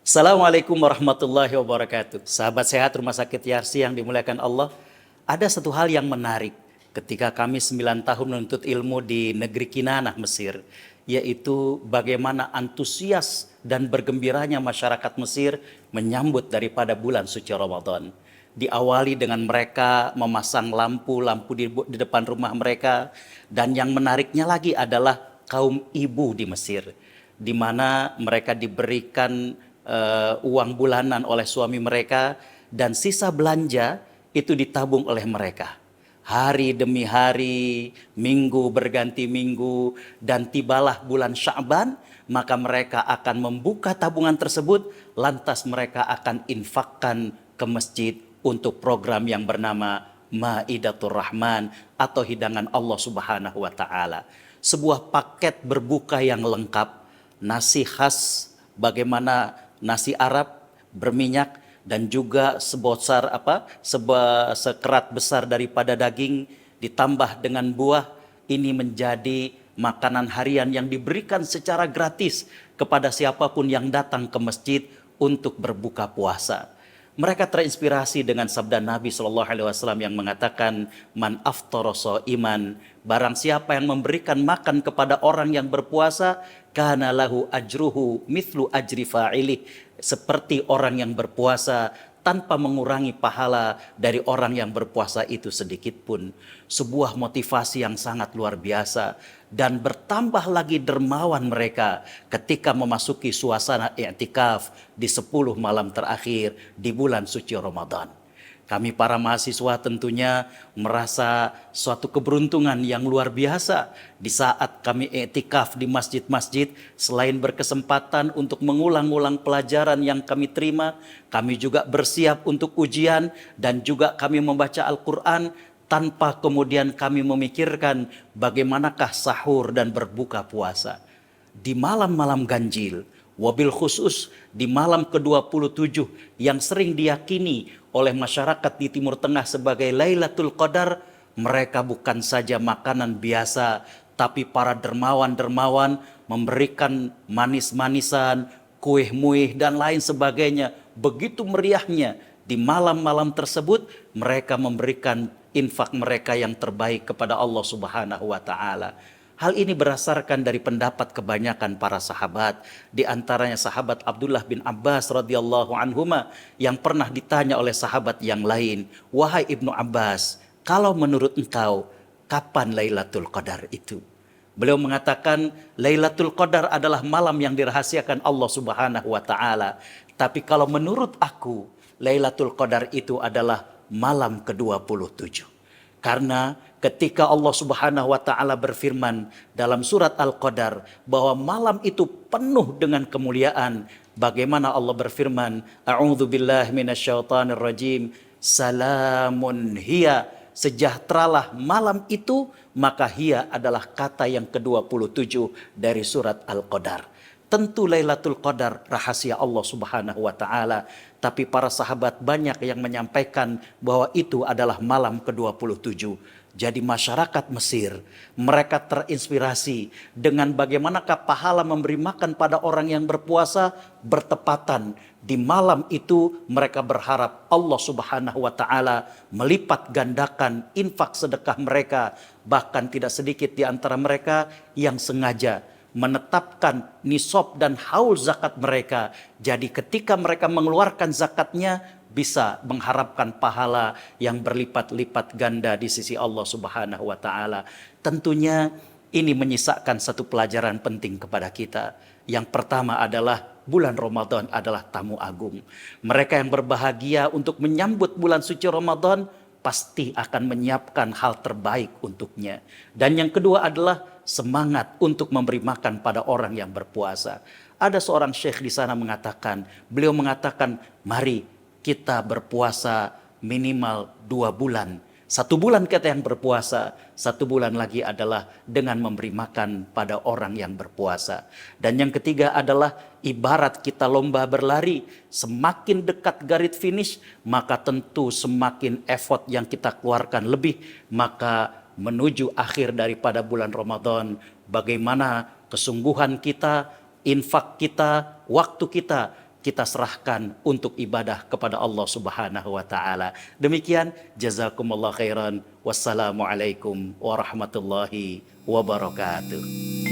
Assalamualaikum warahmatullahi wabarakatuh. Sahabat sehat Rumah Sakit Yarsi yang dimuliakan Allah. Ada satu hal yang menarik ketika kami 9 tahun menuntut ilmu di negeri Kinanah, Mesir. Yaitu bagaimana antusias dan bergembiranya masyarakat Mesir menyambut daripada bulan suci Ramadan. Diawali dengan mereka memasang lampu-lampu di depan rumah mereka. Dan yang menariknya lagi adalah kaum ibu di Mesir, di mana mereka diberikan uang bulanan oleh suami mereka, dan sisa belanja itu ditabung oleh mereka. Hari demi hari, minggu berganti minggu, dan tibalah bulan Sya'ban, maka mereka akan membuka tabungan tersebut, lantas mereka akan infakkan ke masjid untuk program yang bernama Maidatur Rahman atau hidangan Allah Subhanahu wa taala. Sebuah paket berbuka yang lengkap, nasi khas bagaimana nasi Arab berminyak, dan juga sekerat besar daripada daging ditambah dengan buah. Ini menjadi makanan harian yang diberikan secara gratis kepada siapapun yang datang ke masjid untuk berbuka puasa. Mereka terinspirasi dengan sabda Nabi SAW yang mengatakan, man aftara iman, barang siapa yang memberikan makan kepada orang yang berpuasa, kana lahu ajruhu mithlu ajri fa'ilih, seperti orang yang berpuasa tanpa mengurangi pahala dari orang yang berpuasa itu sedikit pun. Sebuah motivasi yang sangat luar biasa. Dan bertambah lagi dermawan mereka ketika memasuki suasana i'tikaf di 10 malam terakhir di bulan suci Ramadan. Kami para mahasiswa tentunya merasa suatu keberuntungan yang luar biasa di saat kami i'tikaf di masjid-masjid. Selain berkesempatan untuk mengulang-ulang pelajaran yang kami terima, kami juga bersiap untuk ujian dan juga kami membaca Al-Quran tanpa kemudian kami memikirkan bagaimanakah sahur dan berbuka puasa. Di malam-malam ganjil, wabil khusus di malam ke-27 yang sering diyakini oleh masyarakat di Timur Tengah sebagai Lailatul Qadar, mereka bukan saja makanan biasa, tapi para dermawan-dermawan memberikan manis-manisan, kue-muih dan lain sebagainya. Begitu meriahnya di malam-malam tersebut, mereka memberikan infak mereka yang terbaik kepada Allah Subhanahu wa taala. Hal ini berdasarkan dari pendapat kebanyakan para sahabat, di antaranya sahabat Abdullah bin Abbas radhiyallahu anhuma yang pernah ditanya oleh sahabat yang lain, "Wahai Ibnu Abbas, kalau menurut engkau kapan Lailatul Qadar itu?" Beliau mengatakan, Lailatul Qadar adalah malam yang dirahasiakan Allah Subhanahu wa taala. Tapi kalau menurut aku, Lailatul Qadar itu adalah malam ke-27. Karena ketika Allah Subhanahu wa taala berfirman dalam surat Al-Qadar bahwa malam itu penuh dengan kemuliaan, bagaimana Allah berfirman, a'udzubillahi minasyaitonirrajim, salamun hiya, sejahteralah malam itu, maka hiya adalah kata yang ke-27 dari surat Al-Qadar. Tentu Lailatul Qadar rahasia Allah Subhanahu wa taala, tapi para sahabat banyak yang menyampaikan bahwa itu adalah malam ke-27. Jadi masyarakat Mesir, mereka terinspirasi dengan bagaimanakah pahala memberi makan pada orang yang berpuasa bertepatan di malam itu. Mereka berharap Allah Subhanahu wa taala melipat gandakan infak sedekah mereka. Bahkan tidak sedikit di antara mereka yang sengaja menetapkan nisab dan haul zakat mereka. Jadi ketika mereka mengeluarkan zakatnya, bisa mengharapkan pahala yang berlipat-lipat ganda di sisi Allah Subhanahu wa taala. Tentunya ini menyisakan satu pelajaran penting kepada kita. Yang pertama adalah bulan Ramadan adalah tamu agung. Mereka yang berbahagia untuk menyambut bulan suci Ramadan pasti akan menyiapkan hal terbaik untuknya. Dan yang kedua adalah semangat untuk memberi makan pada orang yang berpuasa. Ada seorang syekh di sana mengatakan, beliau mengatakan, mari kita berpuasa minimal 2 bulan. 1 bulan kita yang berpuasa, 1 bulan lagi adalah dengan memberi makan pada orang yang berpuasa. Dan yang ketiga adalah ibarat kita lomba berlari, semakin dekat garis finish, maka tentu semakin effort yang kita keluarkan lebih. Maka menuju akhir daripada bulan Ramadan, bagaimana kesungguhan kita, infak kita, waktu kita kita serahkan untuk ibadah kepada Allah Subhanahu wa taala. Demikian, jazakumullah khairan. Wassalamualaikum warahmatullahi wabarakatuh.